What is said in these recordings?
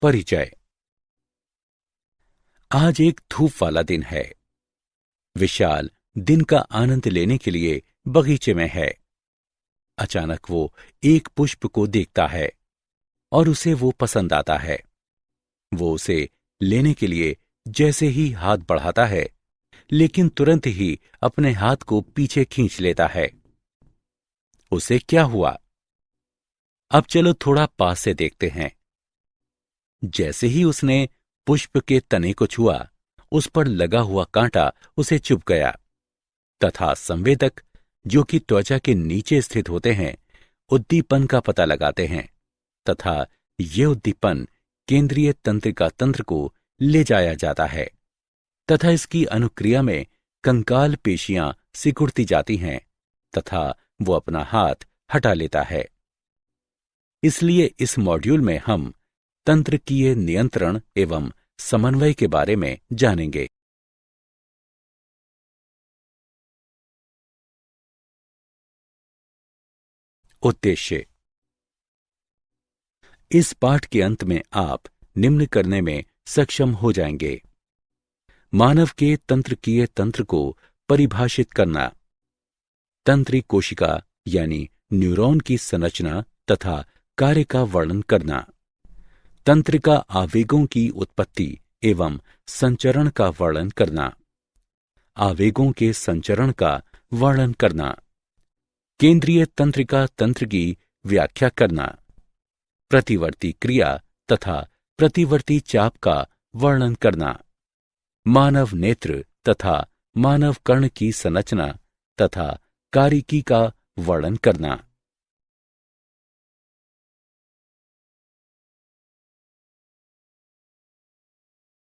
परिचय। आज एक धूप वाला दिन है। विशाल दिन का आनंद लेने के लिए बगीचे में है। अचानक वो एक पुष्प को देखता है और उसे वो पसंद आता है। वो उसे लेने के लिए जैसे ही हाथ बढ़ाता है, लेकिन तुरंत ही अपने हाथ को पीछे खींच लेता है। उसे क्या हुआ? अब चलो थोड़ा पास से देखते हैं। जैसे ही उसने पुष्प के तने को छुआ, उस पर लगा हुआ कांटा उसे चुभ गया तथा संवेदक, जो कि त्वचा के नीचे स्थित होते हैं, उद्दीपन का पता लगाते हैं तथा ये उद्दीपन केंद्रीय तंत्रिका तंत्र को ले जाया जाता है तथा इसकी अनुक्रिया में कंकाल पेशियां सिकुड़ती जाती हैं तथा वो अपना हाथ हटा लेता है। इसलिए इस मॉड्यूल में हम तंत्रिकीय नियंत्रण एवं समन्वय के बारे में जानेंगे। उद्देश्य। इस पाठ के अंत में आप निम्न करने में सक्षम हो जाएंगे: मानव के तंत्रिकीय तंत्र को परिभाषित करना, तंत्री कोशिका यानी न्यूरॉन की संरचना तथा कार्य का वर्णन करना, तंत्रिका आवेगों की उत्पत्ति एवं संचरण का वर्णन करना, आवेगों के संचरण का वर्णन करना, केंद्रीय तंत्रिका तंत्र की व्याख्या करना, प्रतिवर्ती क्रिया तथा प्रतिवर्ती चाप का वर्णन करना, मानव नेत्र तथा मानव कर्ण की संरचना तथा कारिकी का वर्णन करना।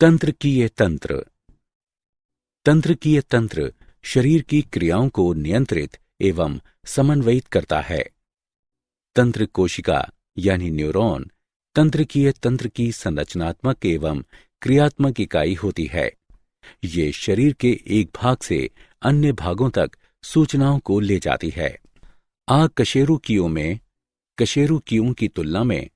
तंत्रिकीय तंत्र। तंत्रिकीय तंत्र शरीर की क्रियाओं को नियंत्रित एवं समन्वयित करता है। तंत्र कोशिका यानी न्यूरॉन तंत्रिकीय तंत्र की संरचनात्मक एवं क्रियात्मक इकाई होती है। ये शरीर के एक भाग से अन्य भागों तक सूचनाओं को ले जाती है। कशेरुकियों में कशेरुकियों की तुलना में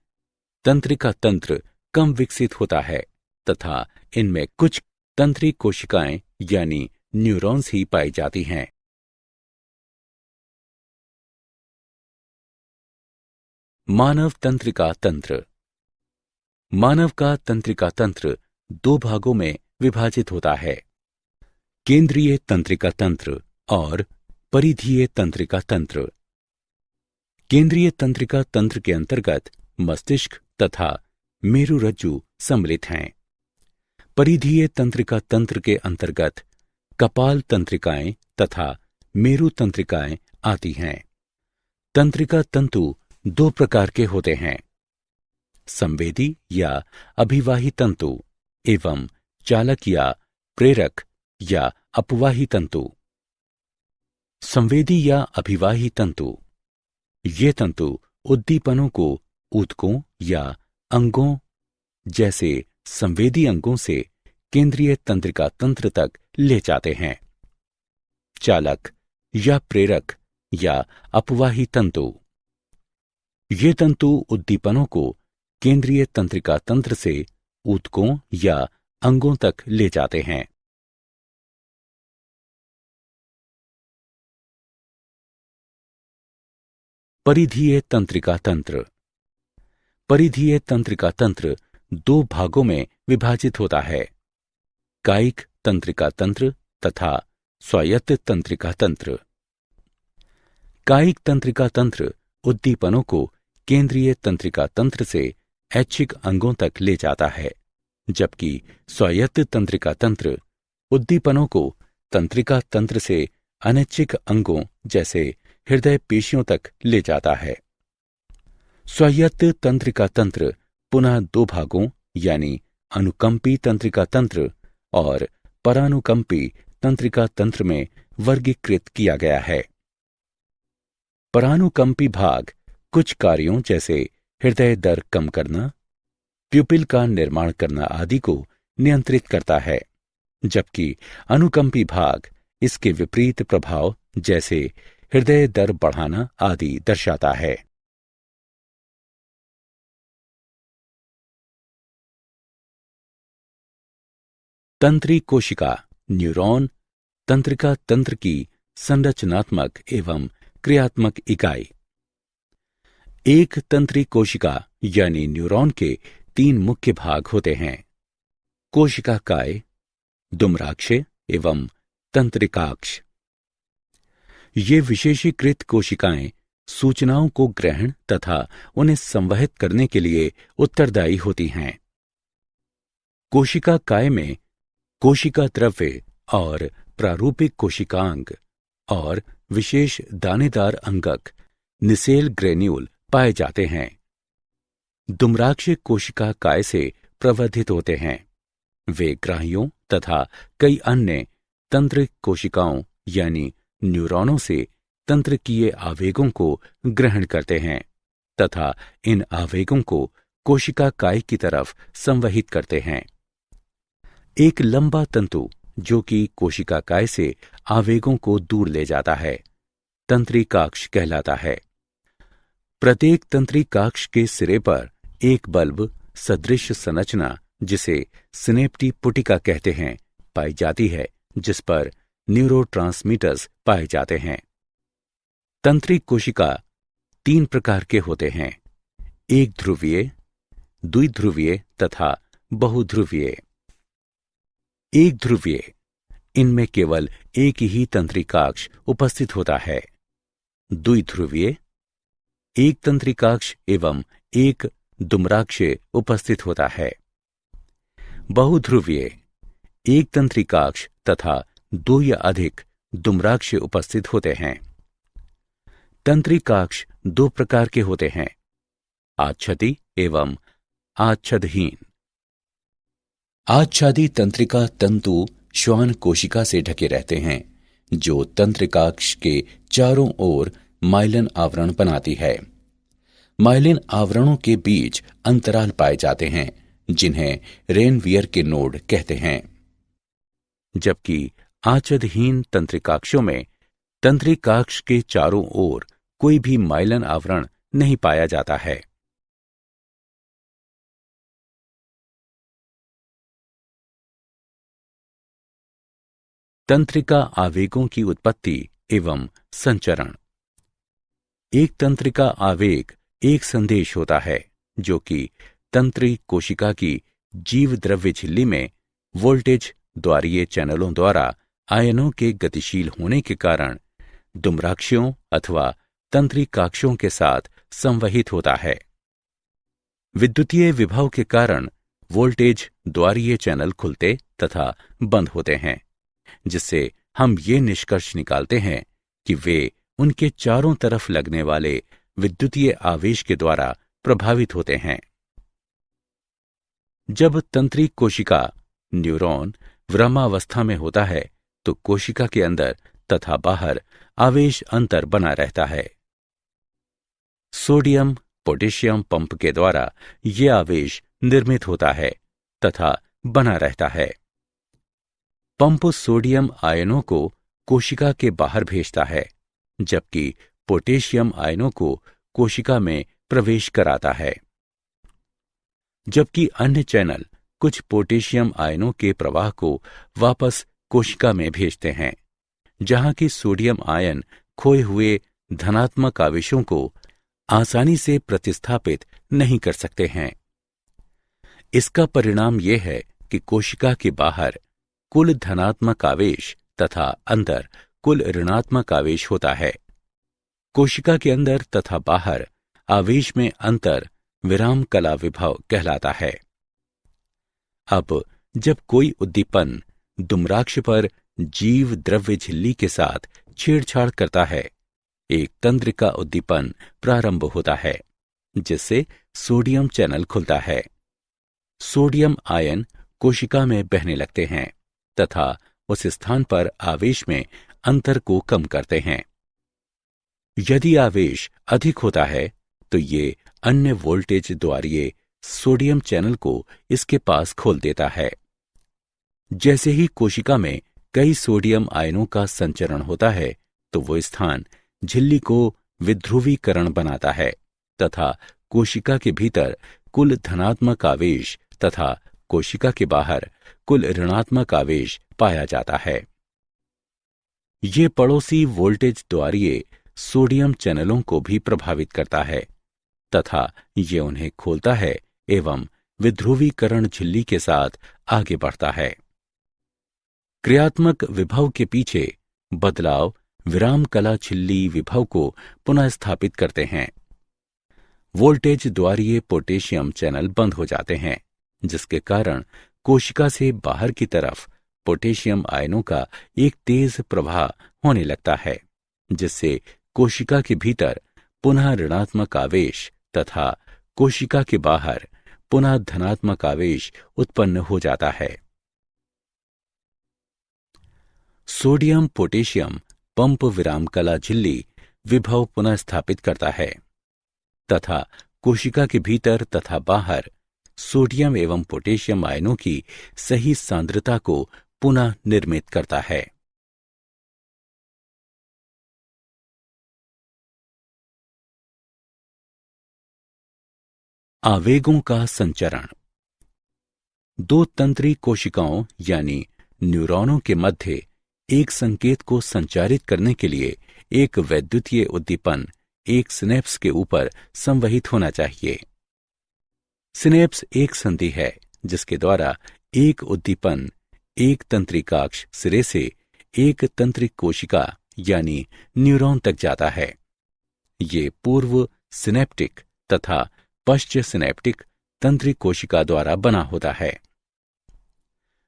तंत्रिका तंत्र कम विकसित होता है तथा इनमें कुछ तंत्री कोशिकाएं यानी न्यूरॉन्स ही पाई जाती हैं। मानव तंत्रिका तंत्र। मानव का तंत्रिका तंत्र दो भागों में विभाजित होता है: केंद्रीय तंत्रिका तंत्र और परिधीय तंत्रिका तंत्र। केंद्रीय तंत्रिका तंत्र के अंतर्गत मस्तिष्क तथा मेरुरज्जु सम्मिलित हैं। परिधीय तंत्रिका तंत्र के अंतर्गत कपाल तंत्रिकाएं तथा मेरु तंत्रिकाएं आती हैं। तंत्रिका तंतु दो प्रकार के होते हैं: संवेदी या अभिवाही तंतु एवं चालक या प्रेरक या अपवाही तंतु। संवेदी या अभिवाही तंतु, ये तंतु उद्दीपनों को ऊतकों या अंगों जैसे संवेदी अंगों से केंद्रीय तंत्रिका तंत्र तक ले जाते हैं। चालक या प्रेरक या अपवाही तंतु, ये तंतु उद्दीपनों को केंद्रीय तंत्रिका तंत्र से ऊतकों या अंगों तक ले जाते हैं। परिधीय तंत्रिका तंत्र। परिधीय तंत्रिका तंत्र दो भागों में विभाजित होता है: कायिक तंत्रिका तंत्र तथा स्वायत्त तंत्रिका तंत्र। कायिक तंत्रिका तंत्र उद्दीपनों को केंद्रीय तंत्रिका तंत्र से ऐच्छिक अंगों तक ले जाता है, जबकि स्वायत्त तंत्रिका तंत्र उद्दीपनों को तंत्रिका तंत्र से अनैच्छिक अंगों जैसे हृदय पेशियों तक ले जाता है। स्वायत्त तंत्रिका तंत्र पुनः दो भागों यानी अनुकंपी तंत्रिका तंत्र और परानुकंपी तंत्रिका तंत्र में वर्गीकृत किया गया है। परानुकंपी भाग कुछ कार्यों जैसे हृदय दर कम करना, प्यूपिल का निर्माण करना आदि को नियंत्रित करता है, जबकि अनुकंपी भाग इसके विपरीत प्रभाव जैसे हृदय दर बढ़ाना आदि दर्शाता है। तंत्री कोशिका न्यूरॉन तंत्रिका तंत्र की संरचनात्मक एवं क्रियात्मक इकाई। एक तंत्री कोशिका यानी न्यूरॉन के 3 मुख्य भाग होते हैं, कोशिका काय, दुम्राक्ष एवं तंत्रिकाक्ष। ये विशेषीकृत कोशिकाएं सूचनाओं को ग्रहण तथा उन्हें संवहित करने के लिए उत्तरदायी होती हैं। कोशिका काय में कोशिका द्रव्य और प्रारूपिक कोशिकांग और विशेष दानेदार अंगक निसेल ग्रेन्यूल पाए जाते हैं। दुम्राक्ष कोशिका काय से प्रवर्धित होते हैं। वे ग्राहियों तथा कई अन्य तंत्रिक कोशिकाओं यानी न्यूरॉनों से तंत्रिकीय आवेगों को ग्रहण करते हैं तथा इन आवेगों को कोशिका काय की तरफ संवहित करते हैं। एक लंबा तंतु जो कि कोशिका काय से आवेगों को दूर ले जाता है तंत्रिकाक्ष कहलाता है। प्रत्येक तंत्रिकाक्ष के सिरे पर एक बल्ब सदृश संरचना जिसे सिनेप्टी पुटिका कहते हैं पाई जाती है, जिस पर न्यूरोट्रांसमीटर्स पाए जाते हैं। तंत्रिक कोशिका 3 प्रकार के होते हैं, एक ध्रुवीय, द्विध्रुवीय तथा बहुध्रुवीय। एक ध्रुवीय, इनमें केवल एक ही तंत्रिकाक्ष उपस्थित होता है। द्विध्रुवीय, एक तंत्रिकाक्ष एवं एक दुम्राक्ष उपस्थित होता है। बहुध्रुवीय, एक तंत्रिकाक्ष तथा 2 या अधिक दुम्राक्ष उपस्थित होते हैं। तंत्रिकाक्ष 2 प्रकार के होते हैं, आच्छादी एवं आच्छादहीन। आच्छादी तंत्रिका तंतु श्वान कोशिका से ढके रहते हैं, जो तंत्रिकाक्ष के चारों ओर माइलिन आवरण बनाती है। माइलिन आवरणों के बीच अंतराल पाए जाते हैं, जिन्हें रेनवियर के नोड कहते हैं। जबकि आच्छादहीन तंत्रिकाक्षों में तंत्रिकाक्ष के चारों ओर कोई भी माइलिन आवरण नहीं पाया जाता है। तंत्रिका आवेगों की उत्पत्ति एवं संचरण। एक तंत्रिका आवेग एक संदेश होता है जो कि तंत्रिक कोशिका की जीव द्रव्य झिल्ली में वोल्टेज द्वारीय चैनलों द्वारा आयनों के गतिशील होने के कारण दुम्राक्षों अथवा तंत्रिकाक्षों के साथ संवहित होता है। विद्युतीय विभव के कारण वोल्टेज द्वारीय चैनल खुलते तथा बंद होते हैं, जिससे हम ये निष्कर्ष निकालते हैं कि वे उनके चारों तरफ लगने वाले विद्युतीय आवेश के द्वारा प्रभावित होते हैं। जब तंत्रिक कोशिका न्यूरॉन विरामावस्था में होता है तो कोशिका के अंदर तथा बाहर आवेश अंतर बना रहता है। सोडियम पोटेशियम पंप के द्वारा यह आवेश निर्मित होता है तथा बना रहता है। पंप सोडियम आयनों को कोशिका के बाहर भेजता है, जबकि पोटेशियम आयनों को कोशिका में प्रवेश कराता है। जबकि अन्य चैनल कुछ पोटेशियम आयनों के प्रवाह को वापस कोशिका में भेजते हैं, जहां कि सोडियम आयन खोए हुए धनात्मक आवेशों को आसानी से प्रतिस्थापित नहीं कर सकते हैं। इसका परिणाम यह है कि कोशिका के बाहर कुल धनात्मक आवेश तथा अंदर कुल ऋणात्मक आवेश होता है। कोशिका के अंदर तथा बाहर आवेश में अंतर विराम कला विभव कहलाता है। अब जब कोई उद्दीपन दुम्राक्ष पर जीव द्रव्य झिल्ली के साथ छेड़छाड़ करता है, एक तंत्रिका उद्दीपन प्रारंभ होता है, जिससे सोडियम चैनल खुलता है। सोडियम आयन कोशिका में बहने लगते हैं तथा उस स्थान पर आवेश में अंतर को कम करते हैं। यदि आवेश अधिक होता है तो ये अन्य वोल्टेज द्वारीय सोडियम चैनल को इसके पास खोल देता है। जैसे ही कोशिका में कई सोडियम आयनों का संचरण होता है तो वो स्थान झिल्ली को विध्रुवीकरण बनाता है तथा कोशिका के भीतर कुल धनात्मक आवेश तथा कोशिका के बाहर कुल ऋणात्मक आवेश पाया जाता है। ये पड़ोसी वोल्टेज द्वारीय सोडियम चैनलों को भी प्रभावित करता है तथा ये उन्हें खोलता है एवं विध्रुवीकरण झिल्ली के साथ आगे बढ़ता है। क्रियात्मक विभव के पीछे बदलाव विराम कला झिल्ली विभव को पुनः स्थापित करते हैं। वोल्टेज द्वारीय पोटेशियम चैनल बंद हो जाते हैं, जिसके कारण कोशिका से बाहर की तरफ पोटेशियम आयनों का एक तेज प्रवाह होने लगता है, जिससे कोशिका के भीतर पुनः ऋणात्मक आवेश तथा कोशिका के बाहर पुनः धनात्मक आवेश उत्पन्न हो जाता है। सोडियम पोटेशियम पंप विराम कला झिल्ली विभव पुनः स्थापित करता है तथा कोशिका के भीतर तथा बाहर सोडियम एवं पोटेशियम आयनों की सही सांद्रता को पुनः निर्मित करता है। आवेगों का संचरण। दो तंत्री कोशिकाओं यानी न्यूरॉनों के मध्य एक संकेत को संचारित करने के लिए एक वैद्युतीय उद्दीपन एक सिनेप्स के ऊपर संवहित होना चाहिए। सिनेप्स एक संधि है जिसके द्वारा एक उद्दीपन एक तंत्रिकाक्ष सिरे से एक तंत्रिक कोशिका यानी न्यूरॉन तक जाता है। ये पूर्व सिनेप्टिक तथा पश्च सिनेप्टिक तंत्रिक कोशिका द्वारा बना होता है।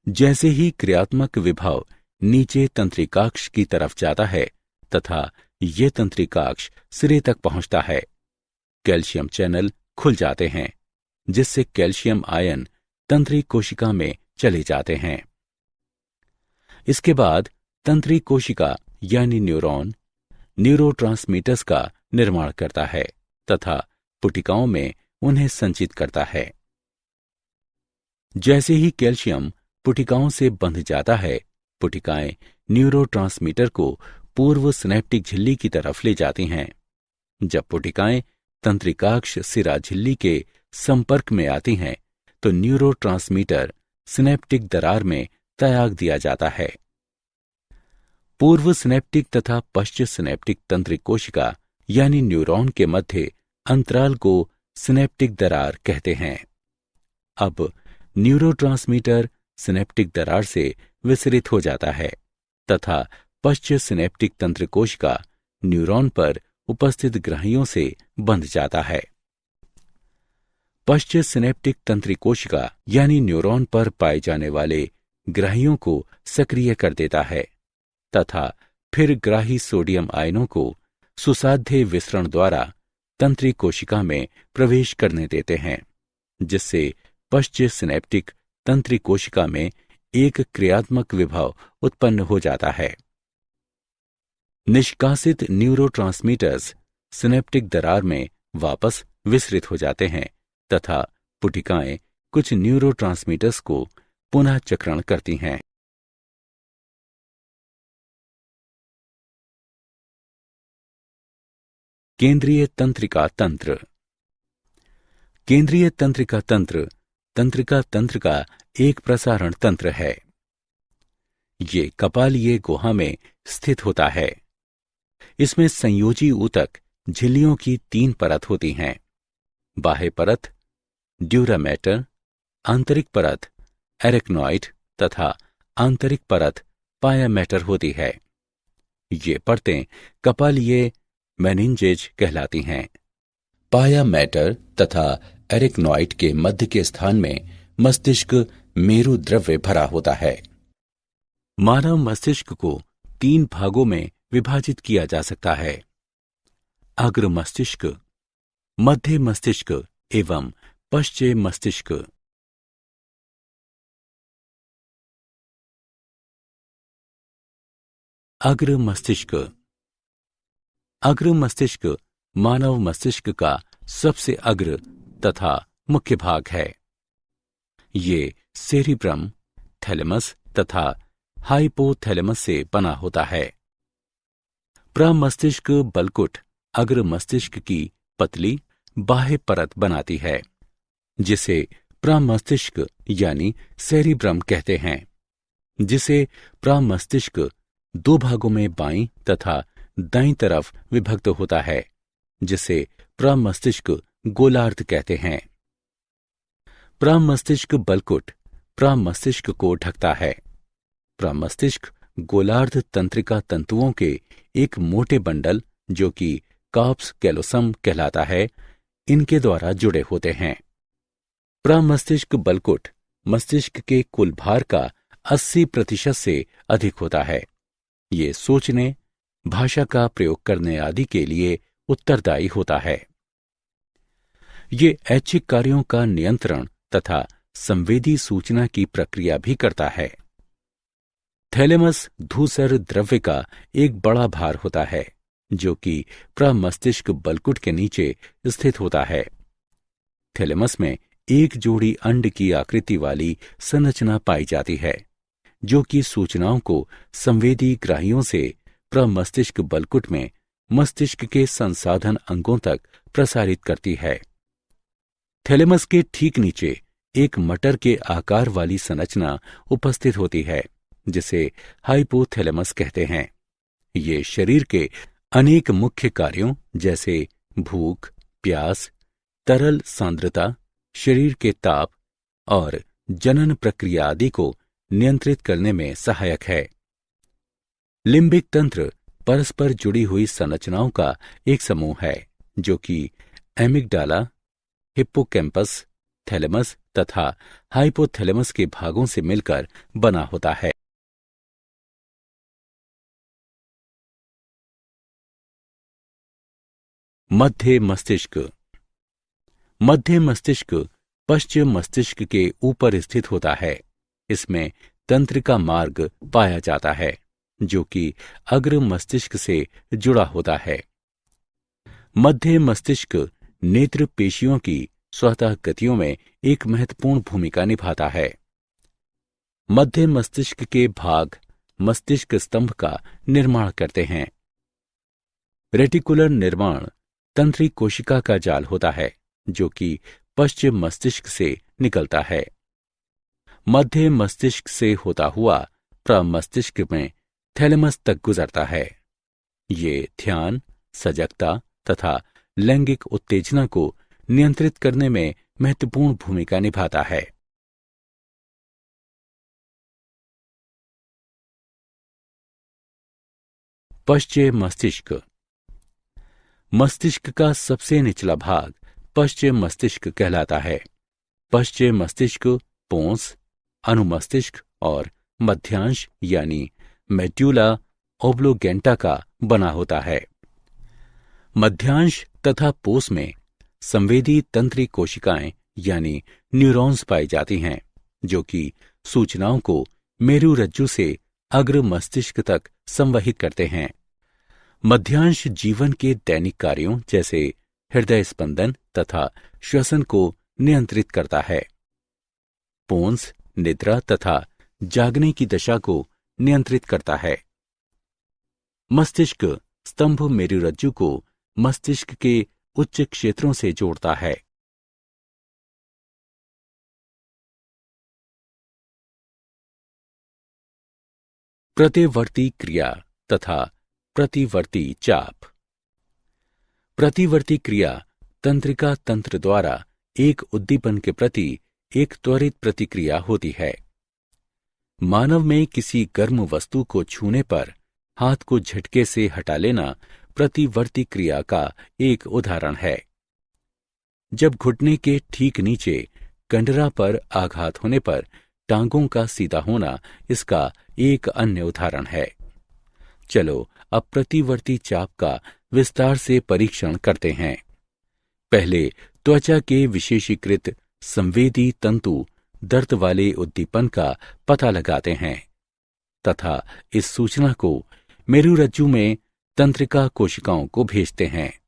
जैसे ही क्रियात्मक विभव नीचे तंत्रिकाक्ष की तरफ जाता है तथा ये तंत्रिकाक्ष सिरे तक पहुंचता है, कैल्शियम चैनल खुल जाते हैं, जिससे कैल्शियम आयन तंत्रिक कोशिका में चले जाते हैं। इसके बाद तंत्रिक कोशिका यानी न्यूरॉन न्यूरोट्रांसमीटर्स का निर्माण करता है तथा पुटिकाओं में उन्हें संचित करता है। जैसे ही कैल्शियम पुटिकाओं से बंध जाता है, पुटिकाएं न्यूरोट्रांसमीटर को पूर्व सिनेप्टिक झिल्ली की तरफ ले जाती हैं। जब पुटिकाएं तंत्रिकाक्ष सिरा झिल्ली के संपर्क में आती हैं, तो न्यूरोट्रांसमीटर सिनेप्टिक दरार में त्याग दिया जाता है। पूर्व सिनेप्टिक तथा पश्च सिनेप्टिक तंत्रिक कोशिका यानी न्यूरॉन के मध्य अंतराल को सिनेप्टिक दरार कहते हैं। अब न्यूरोट्रांसमीटर सिनेप्टिक दरार से विसरित हो जाता है तथा पश्च सिनेप्टिक तंत्रिक कोशिका न्यूरॉन पर उपस्थित ग्रहियों से बंध जाता है। पश्च सिनेप्टिक तंत्रिक कोशिका यानी न्यूरॉन पर पाए जाने वाले ग्रहियों को सक्रिय कर देता है तथा फिर ग्राही सोडियम आयनों को सुसाध्य विसरण द्वारा तंत्रिक कोशिका में प्रवेश करने देते हैं, जिससे पश्च सिनेप्टिक तंत्रिक कोशिका में एक क्रियात्मक विभव उत्पन्न हो जाता है। निष्कासित न्यूरोट्रांसमीटर्स सिनेप्टिक दरार में वापस विसरित हो जाते हैं तथा पुटिकाएं कुछ न्यूरोट्रांसमीटर्स को पुनः चक्रण करती हैं। केंद्रीय तंत्रिका तंत्र। केंद्रीय तंत्रिका तंत्र तंत्रिका तंत्र का एक प्रसारण तंत्र है। ये कपालीय गुहा में स्थित होता है। इसमें संयोजी ऊतक झिल्लियों की 3 परत होती हैं। बाह्य परत ड्यूरामेटर, आंतरिक परत एरेक्नॉइड तथा आंतरिक परत पायामेटर होती है। ये परतें कपालीय मेनिंजेज कहलाती हैं। पायामेटर तथा एरेक्नॉइड के मध्य के स्थान में मस्तिष्क मेरु द्रव्य भरा होता है। मानव मस्तिष्क को 3 भागों में विभाजित किया जा सकता है: अग्र मस्तिष्क, मध्य मस्तिष्क एवं पश्चिम मस्तिष्क। अग्र मस्तिष्क। अग्र मस्तिष्क मानव मस्तिष्क का सबसे अग्र तथा मुख्य भाग है। ये सेरिब्रम, थैलेमस तथा हाइपोथैलेमस से बना होता है। प्रमस्तिष्क बलकुट अग्र मस्तिष्क की पतली बाह्य परत बनाती है, जिसे प्रामस्तिष्क यानी सेरिब्रम कहते हैं, जिसे प्रामस्तिष्क दो भागों में बाईं तथा दाईं तरफ विभक्त होता है, जिसे प्रामस्तिष्क गोलार्ध कहते हैं। प्रामस्तिष्क बलकुट प्रामस्तिष्क को ढकता है। प्रामस्तिष्क गोलार्ध तंत्रिका तंतुओं के एक मोटे बंडल, जो कि कार्प्स कैलोसम कहलाता है, इनके द्वारा जुड़े होते हैं। प्रामस्तिष्क बलकुट मस्तिष्क के कुल भार का 80% से अधिक होता है। ये सोचने, भाषा का प्रयोग करने आदि के लिए उत्तरदायी होता है। ये ऐच्छिक कार्यों का नियंत्रण तथा संवेदी सूचना की प्रक्रिया भी करता है। थैलेमस धूसर द्रव्य का एक बड़ा भार होता है, जो कि प्रमस्तिष्क बलकुट के नीचे स्थित होता है। थैलेमस में एक जोड़ी अंड की आकृति वाली संरचना पाई जाती है, जो कि सूचनाओं को संवेदी ग्राहियों से प्रमस्तिष्क बलकुट में मस्तिष्क के संसाधन अंगों तक प्रसारित करती है। थैलेमस के ठीक नीचे एक मटर के आकार वाली संरचना उपस्थित होती है, जिसे हाइपोथैलेमस कहते हैं। ये शरीर के अनेक मुख्य कार्यों जैसे भूख, प्यास, तरल सांद्रता, शरीर के ताप और जनन प्रक्रिया आदि को नियंत्रित करने में सहायक है। लिम्बिक तंत्र परस्पर जुड़ी हुई संरचनाओं का एक समूह है, जो कि एमिगडाला, हिप्पोकैम्पस, थैलेमस तथा हाइपोथैलेमस के भागों से मिलकर बना होता है। मध्य मस्तिष्क। मध्य मस्तिष्क पश्चिम मस्तिष्क के ऊपर स्थित होता है। इसमें तंत्रिका मार्ग पाया जाता है, जो कि अग्र मस्तिष्क से जुड़ा होता है। मध्य मस्तिष्क नेत्र पेशियों की स्वतः गतियों में एक महत्वपूर्ण भूमिका निभाता है। मध्य मस्तिष्क के भाग मस्तिष्क स्तंभ का निर्माण करते हैं। रेटिकुलर निर्माण तंत्रिक कोशिका का जाल होता है, जो कि पश्चिम मस्तिष्क से निकलता है। मध्य मस्तिष्क से होता हुआ प्रमस्तिष्क में थैलेमस तक गुजरता है। ये ध्यान, सजगता तथा लैंगिक उत्तेजना को नियंत्रित करने में महत्वपूर्ण भूमिका निभाता है। पश्चिम मस्तिष्क। मस्तिष्क का सबसे निचला भाग पश्चिम मस्तिष्क कहलाता है। पश्चिम मस्तिष्क पोंस, अनुमस्तिष्क और मध्यांश यानी मेड्यूला ओब्लोगेंटा का बना होता है। मध्यांश तथा पोस में संवेदी तंत्रिक कोशिकाएं यानी न्यूरॉन्स पाई जाती हैं, जो कि सूचनाओं को मेरुरज्जु से अग्र मस्तिष्क तक संवहित करते हैं। मध्यांश जीवन के दैनिक कार्यों जैसे हृदय स्पंदन तथा श्वसन को नियंत्रित करता है। पोन्स निद्रा तथा जागने की दशा को नियंत्रित करता है। मस्तिष्क स्तंभ मेरुरज्जु को मस्तिष्क के उच्च क्षेत्रों से जोड़ता है। प्रतिवर्ती क्रिया तथा प्रतिवर्ती चाप। प्रतिवर्ती क्रिया तंत्रिका तंत्र द्वारा एक उद्दीपन के प्रति एक त्वरित प्रतिक्रिया होती है। मानव में किसी गर्म वस्तु को छूने पर हाथ को झटके से हटा लेना प्रतिवर्ती क्रिया का एक उदाहरण है। जब घुटने के ठीक नीचे कंडरा पर आघात होने पर टांगों का सीधा होना इसका एक अन्य उदाहरण है। चलो अब प्रतिवर्ती चाप का विस्तार से परीक्षण करते हैं। पहले त्वचा के विशेषीकृत संवेदी तंतु दर्द वाले उद्दीपन का पता लगाते हैं तथा इस सूचना को मेरुरज्जु में तंत्रिका कोशिकाओं को भेजते हैं।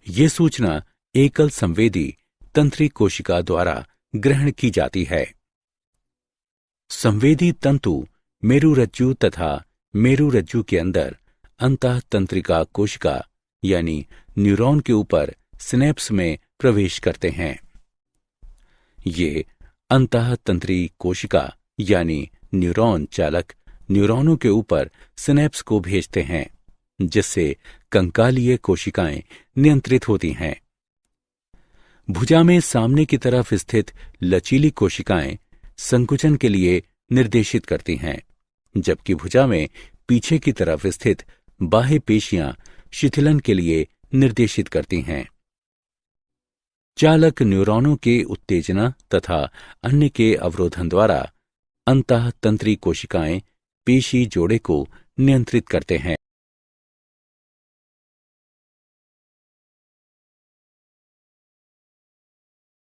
ये सूचना एकल संवेदी तंत्रिक कोशिका द्वारा ग्रहण की जाती है। संवेदी तंतु मेरुरज्जु तथा मेरुरज्जु के अंदर अंतःतंत्रिका कोशिका यानी न्यूरॉन के ऊपर सिनेप्स में प्रवेश करते हैं। ये अंतःतंत्री कोशिका यानी न्यूरॉन चालक न्यूरॉनों के ऊपर सिनेप्स को भेजते हैं, जिससे कंकालीय कोशिकाएं नियंत्रित होती हैं। भुजा में सामने की तरफ स्थित लचीली कोशिकाएं संकुचन के लिए निर्देशित करती हैं, जबकि भुजा में पीछे की तरफ स्थित बाह्य पेशियां शिथिलन के लिए निर्देशित करती हैं। चालक न्यूरॉनों के उत्तेजना तथा अन्य के अवरोधन द्वारा अंतःतंत्री कोशिकाएं पेशी जोड़े को नियंत्रित करते हैं।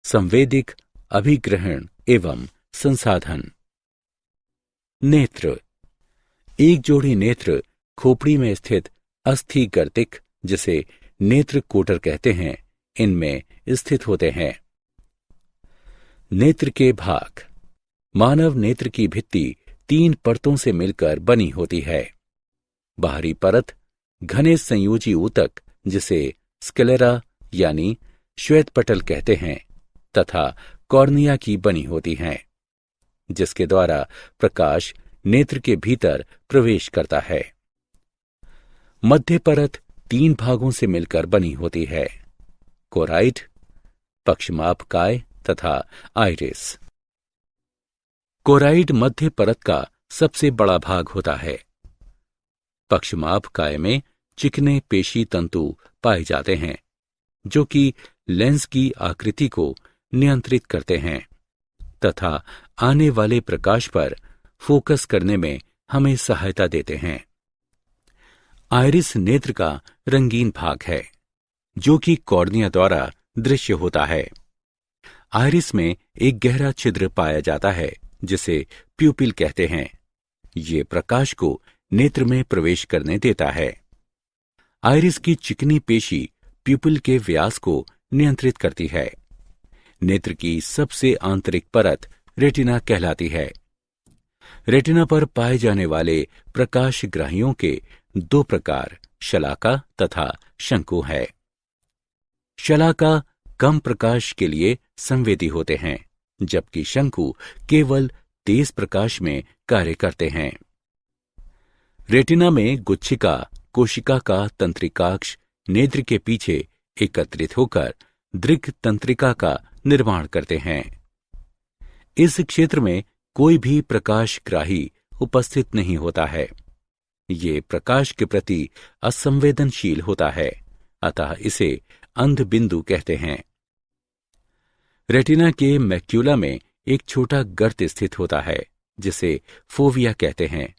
संवेदिक अभिग्रहण एवं संसाधन। नेत्र। एक जोड़ी नेत्र खोपड़ी में स्थित अस्थि गर्तिक, जिसे नेत्र कोटर कहते हैं, इनमें स्थित होते हैं। नेत्र के भाग। मानव नेत्र की भित्ति 3 परतों से मिलकर बनी होती है। बाहरी परत घने संयोजी ऊतक, जिसे स्क्लेरा यानी श्वेतपटल कहते हैं, तथा कॉर्निया की बनी होती हैं, जिसके द्वारा प्रकाश नेत्र के भीतर प्रवेश करता है। मध्य परत 3 भागों से मिलकर बनी होती है: कोराइड, पक्षमापकाय तथा आइरिस। कोराइड मध्य परत का सबसे बड़ा भाग होता है। पक्षमापकाय में चिकने पेशी तंतु पाए जाते हैं, जो कि लेंस की आकृति को नियंत्रित करते हैं तथा आने वाले प्रकाश पर फोकस करने में हमें सहायता देते हैं। आइरिस नेत्र का रंगीन भाग है, जो कि कॉर्निया द्वारा दृश्य होता है। आइरिस में एक गहरा छिद्र पाया जाता है, जिसे प्यूपिल कहते हैं। ये प्रकाश को नेत्र में प्रवेश करने देता है। आइरिस की चिकनी पेशी प्यूपिल के व्यास को नियंत्रित करती है। नेत्र की सबसे आंतरिक परत रेटिना कहलाती है। रेटिना पर पाए जाने वाले प्रकाशग्राहियों के 2 प्रकार शलाका तथा शंकु है। शलाका कम प्रकाश के लिए संवेदी होते हैं, जबकि शंकु केवल तेज प्रकाश में कार्य करते हैं। रेटिना में गुच्छिका कोशिका का तंत्रिकाक्ष नेत्र के पीछे एकत्रित होकर दृक् तंत्रिका का निर्माण करते हैं। इस क्षेत्र में कोई भी प्रकाशग्राही उपस्थित नहीं होता है। ये प्रकाश के प्रति असंवेदनशील होता है, अतः इसे अंध बिंदु कहते हैं। रेटिना के मैक्यूला में एक छोटा गर्त स्थित होता है, जिसे फोविया कहते हैं।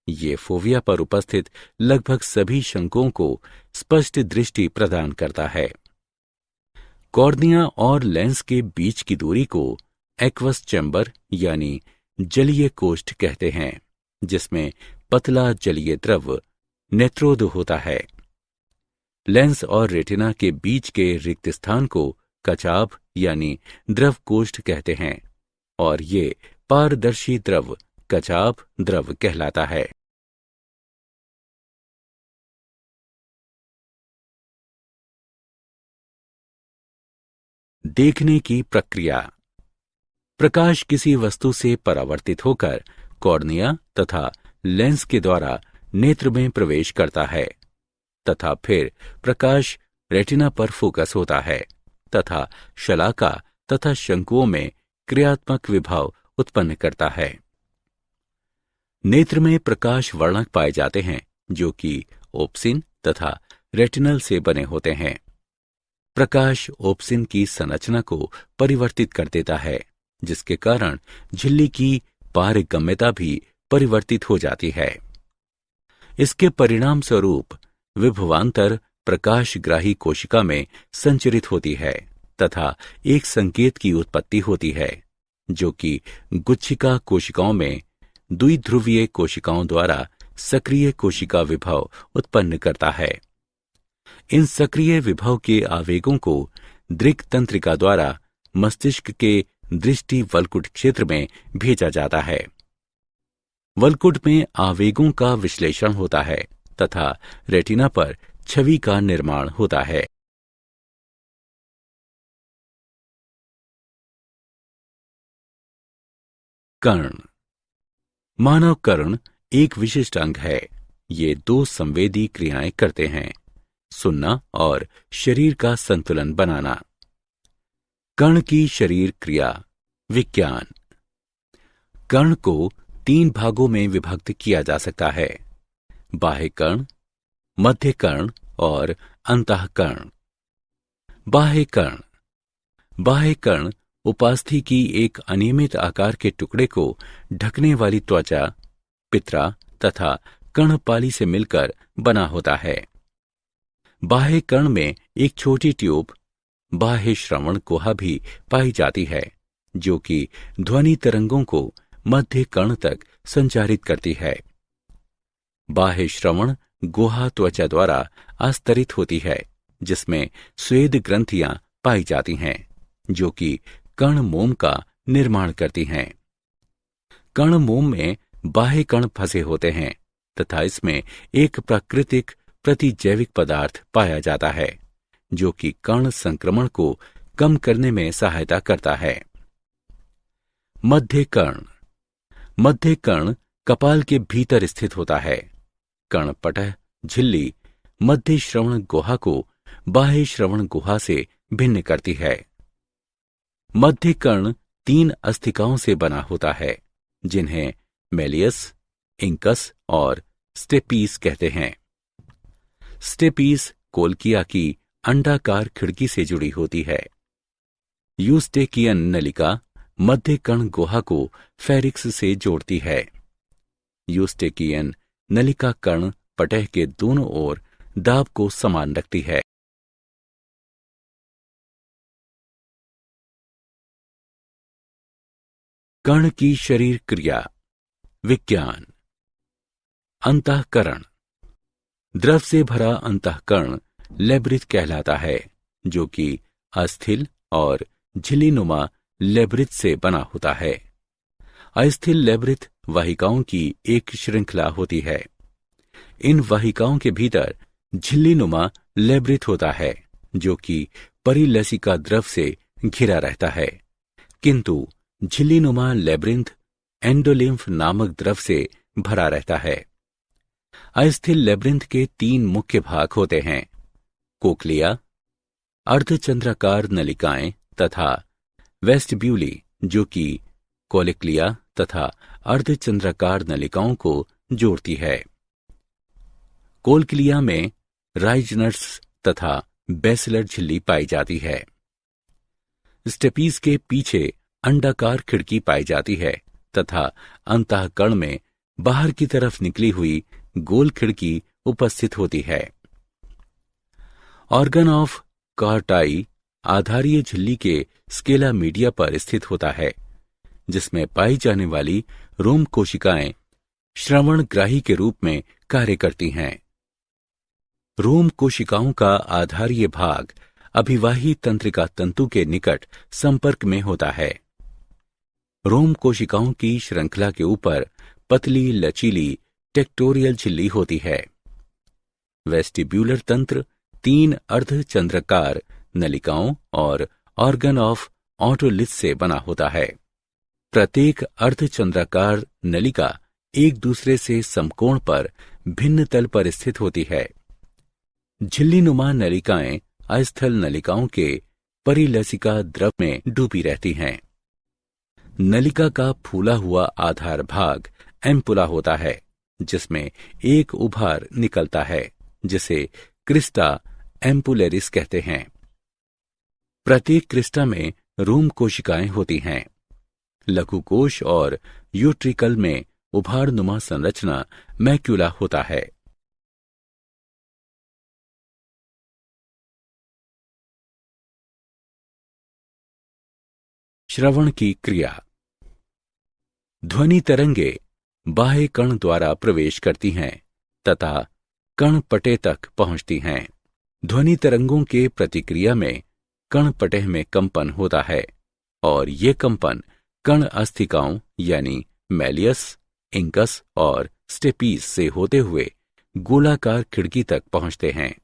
ये फोविया पर उपस्थित लगभग सभी शंकुओं को स्पष्ट दृष्टि प्रदान करता है। कॉर्निया और लेंस के बीच की दूरी को एक्वस चैम्बर यानी जलीय कोष्ठ कहते हैं, जिसमें पतला जलीय द्रव नेत्रोद होता है। लेंस और रेटिना के बीच के रिक्त स्थान को कचाभ यानी द्रव कोष्ठ कहते हैं, और ये पारदर्शी द्रव कचाभ द्रव कहलाता है। देखने की प्रक्रिया। प्रकाश किसी वस्तु से परावर्तित होकर कॉर्निया तथा लेंस के द्वारा नेत्र में प्रवेश करता है तथा फिर प्रकाश रेटिना पर फोकस होता है तथा शलाका तथा शंकुओं में क्रियात्मक विभव उत्पन्न करता है। नेत्र में प्रकाश वर्णक पाए जाते हैं, जो कि ओप्सिन तथा रेटिनल से बने होते हैं। प्रकाश ओप्सिन की संरचना को परिवर्तित कर देता है, जिसके कारण झिल्ली की पारगम्यता भी परिवर्तित हो जाती है। इसके परिणाम स्वरूप विभवांतर प्रकाशग्राही कोशिका में संचरित होती है तथा एक संकेत की उत्पत्ति होती है, जो कि गुच्छिका कोशिकाओं में द्विध्रुवीय कोशिकाओं द्वारा सक्रिय कोशिका विभव उत्पन्न करता है। इन सक्रिय विभव के आवेगों को दृक् तंत्रिका द्वारा मस्तिष्क के दृष्टि वल्कुट क्षेत्र में भेजा जाता है। वल्कुट में आवेगों का विश्लेषण होता है तथा रेटिना पर छवि का निर्माण होता है। कर्ण। मानव कर्ण एक विशिष्ट अंग है। ये दो संवेदी क्रियाएं करते हैं, सुनना और शरीर का संतुलन बनाना। कर्ण की शरीर क्रिया विज्ञान। कर्ण को 3 भागों में विभक्त किया जा सकता है: बाह्य कर्ण, मध्य कर्ण और अंतःकर्ण। बाह्य कर्ण। बाह्य कर्ण उपास्थि की एक अनियमित आकार के टुकड़े को ढकने वाली त्वचा, पित्रा तथा कर्णपाली से मिलकर बना होता है। बाह्य कर्ण में एक छोटी ट्यूब, बाह्य श्रवण गुहा भी पाई जाती है, जो कि ध्वनि तरंगों को मध्य कर्ण तक संचारित करती है। बाह्य श्रवण गुहा त्वचा द्वारा आस्तरित होती है, जिसमें स्वेद ग्रंथियां पाई जाती हैं, जो कि कर्ण मोम का निर्माण करती हैं। कर्ण मोम में बाह्य कण फंसे होते हैं तथा इसमें एक प्राकृतिक प्रतिजैविक पदार्थ पाया जाता है, जो कि कर्ण संक्रमण को कम करने में सहायता करता है। मध्य कर्ण। मध्य कर्ण कपाल के भीतर स्थित होता है। कर्णपटह झिल्ली मध्य श्रवण गुहा को बाह्य श्रवण गुहा से भिन्न करती है। मध्य कर्ण 3 अस्थिकाओं से बना होता है, जिन्हें मेलियस, इंकस और स्टेपीस कहते हैं। स्टेपीस कोल्किया की अंडाकार खिड़की से जुड़ी होती है। यूस्टेकियन नलिका मध्य कर्ण गुहा को फेरिक्स से जोड़ती है। यूस्टेकियन नलिका कर्ण पटह के दोनों ओर दाब को समान रखती है। कर्ण की शरीर क्रिया विज्ञान। अंतःकरण। द्रव से भरा अंतःकरण लेब्रिथ कहलाता है, जो कि अस्थिल और झिल्लीनुमा लेब्रिथ से बना होता है। अस्थिल लेब्रिथ वाहिकाओं की एक श्रृंखला होती है। इन वाहिकाओं के भीतर झिल्लीनुमा लेब्रिथ होता है, जो कि परिलसिका द्रव से घिरा रहता है, किंतु झिल्लीनुमा लेब्रिंथ एंडोलिम्फ नामक द्रव से भरा रहता है। अस्थिल लेब्रिंथ के 3 मुख्य भाग होते हैं: कोक्लिया, अर्धचंद्राकार नलिकाएं तथा वेस्टिब्यूली, जो कि कोलिक्लिया तथा अर्धचंद्राकार नलिकाओं को जोड़ती है। कोलक्लिया में राइजनर्स तथा बेसिलर झिल्ली पाई जाती है। स्टेपीज के पीछे अंडाकार खिड़की पाई जाती है तथा अंतःकर्ण में बाहर की तरफ निकली हुई गोल खिड़की उपस्थित होती है। ऑर्गन ऑफ कार्टाई आधारीय झिल्ली के स्केला मीडिया पर स्थित होता है, जिसमें पाई जाने वाली रोम कोशिकाएं श्रवणग्राही के रूप में कार्य करती हैं। रोम कोशिकाओं का आधारीय भाग अभिवाही तंत्रिका तंतु के निकट संपर्क में होता है। रोम कोशिकाओं की श्रृंखला के ऊपर पतली लचीली टेक्टोरियल झिल्ली होती है। वेस्टिब्यूलर तंत्र 3 अर्धचंद्राकार नलिकाओं और ऑर्गन ऑफ ऑटोलिथ से बना होता है। प्रत्येक अर्धचंद्राकार नलिका एक दूसरे से समकोण पर भिन्न तल पर स्थित होती है। झिल्लीनुमा नलिकाएं अस्थल नलिकाओं के परिलसिका द्रव में डूबी रहती हैं। नलिका का फूला हुआ आधार भाग एम्पुला होता है, जिसमें एक उभार निकलता है, जिसे क्रिस्टा एम्पुलेरिस कहते हैं। प्रत्येक क्रिस्टा में रोम कोशिकाएं होती हैं। लघुकोश और यूट्रिकल में उभारनुमा संरचना मैक्यूला होता है। श्रवण की क्रिया। ध्वनि तरंगे बाह्य कर्ण द्वारा प्रवेश करती हैं तथा कर्णपटे तक पहुंचती हैं। ध्वनि तरंगों के प्रतिक्रिया में कर्णपटह में कंपन होता है और ये कंपन कर्ण अस्थिकाओं यानी मेलियस, इंकस और स्टेपीस से होते हुए गोलाकार खिड़की तक पहुंचते हैं।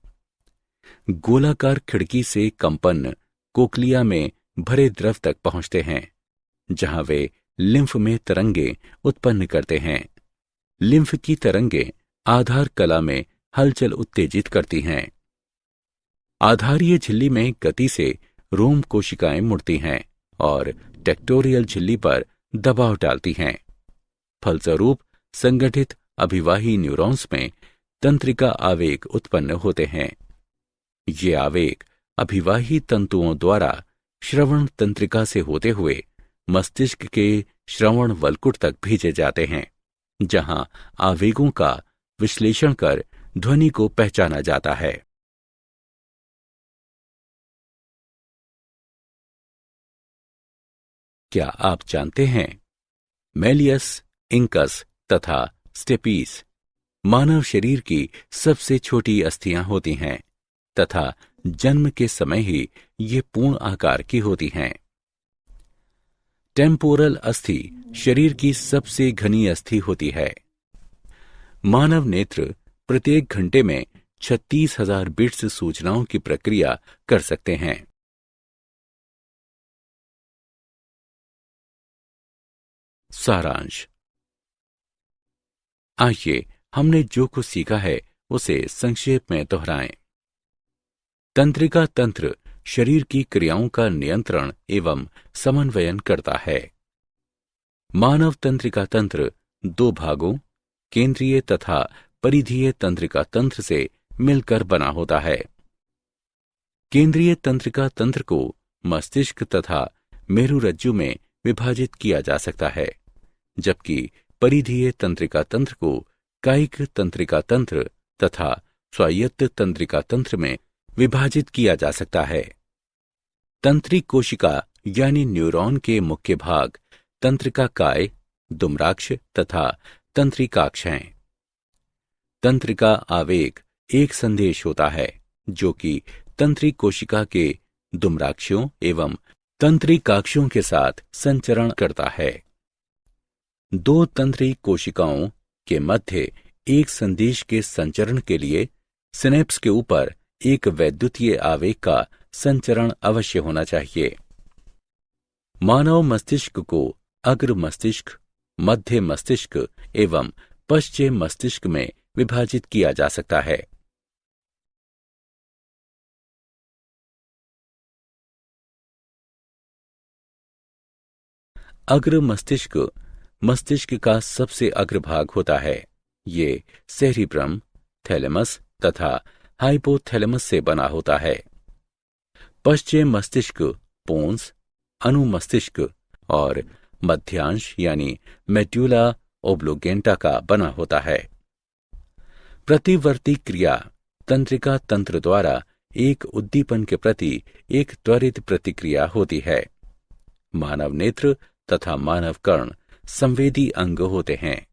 गोलाकार खिड़की से कंपन कोक्लिया में भरे द्रव तक पहुंचते हैं, जहां वे लिम्फ में तरंगे उत्पन्न करते हैं। लिम्फ की तरंगे आधार कला में हलचल उत्तेजित करती हैं। आधारीय झिल्ली में गति से रोम कोशिकाएं मुड़ती हैं और टेक्टोरियल झिल्ली पर दबाव डालती हैं। फलस्वरूप संगठित अभिवाही न्यूरॉन्स में तंत्रिका आवेग उत्पन्न होते हैं। ये आवेग अभिवाही तंतुओं द्वारा श्रवण तंत्रिका से होते हुए मस्तिष्क के श्रवण वल्कुट तक भेजे जाते हैं, जहां आवेगों का विश्लेषण कर ध्वनि को पहचाना जाता है। क्या आप जानते हैं, मेलियस, इंकस तथा स्टेपीस मानव शरीर की सबसे छोटी अस्थियां होती हैं तथा जन्म के समय ही ये पूर्ण आकार की होती हैं। टेम्पोरल अस्थि शरीर की सबसे घनी अस्थि होती है। मानव नेत्र प्रत्येक घंटे में 36,000 बिट्स सूचनाओं की प्रक्रिया कर सकते हैं। सारांश। आइए हमने जो कुछ सीखा है उसे संक्षेप में दोहराएं। तंत्रिका तंत्र शरीर की क्रियाओं का नियंत्रण एवं समन्वयन करता है। मानव तंत्रिका तंत्र दो भागों, केंद्रीय तथा परिधीय तंत्रिका तंत्र से मिलकर बना होता है। केंद्रीय तंत्रिका तंत्र को मस्तिष्क तथा मेरुरज्जु में विभाजित किया जा सकता है, जबकि परिधीय तंत्रिका तंत्र को कायिक तंत्रिका तंत्र तथा स्वायत्त तंत्रिका तंत्र में विभाजित किया जा सकता है। तंत्रिक कोशिका यानी न्यूरॉन के मुख्य भाग तंत्रिका काय, दुम्राक्ष तथा तंत्रिकाक्ष हैं। तंत्रिका आवेग एक संदेश होता है जो कि तंत्रिक कोशिका के दुम्राक्षों एवं तंत्रिकाक्षों के साथ संचरण करता है। दो तंत्रिक कोशिकाओं के मध्य एक संदेश के संचरण के लिए सिनेप्स के ऊपर एक वैद्युतीय आवेग का संचरण अवश्य होना चाहिए। मानव मस्तिष्क को अग्र मस्तिष्क, मध्य मस्तिष्क एवं पश्चिम मस्तिष्क में विभाजित किया जा सकता है। अग्र मस्तिष्क मस्तिष्क का सबसे अग्रभाग होता है। ये सेरिब्रम, थैलेमस तथा हाइपोथैलेमस से बना होता है। पश्चिम मस्तिष्क पोन्स, अनुमस्तिष्क और मध्यांश यानी मेड्यूला ओब्लोगेंटा का बना होता है। प्रतिवर्ती क्रिया तंत्रिका तंत्र द्वारा एक उद्दीपन के प्रति एक त्वरित प्रतिक्रिया होती है। मानव नेत्र तथा मानव कर्ण संवेदी अंग होते हैं।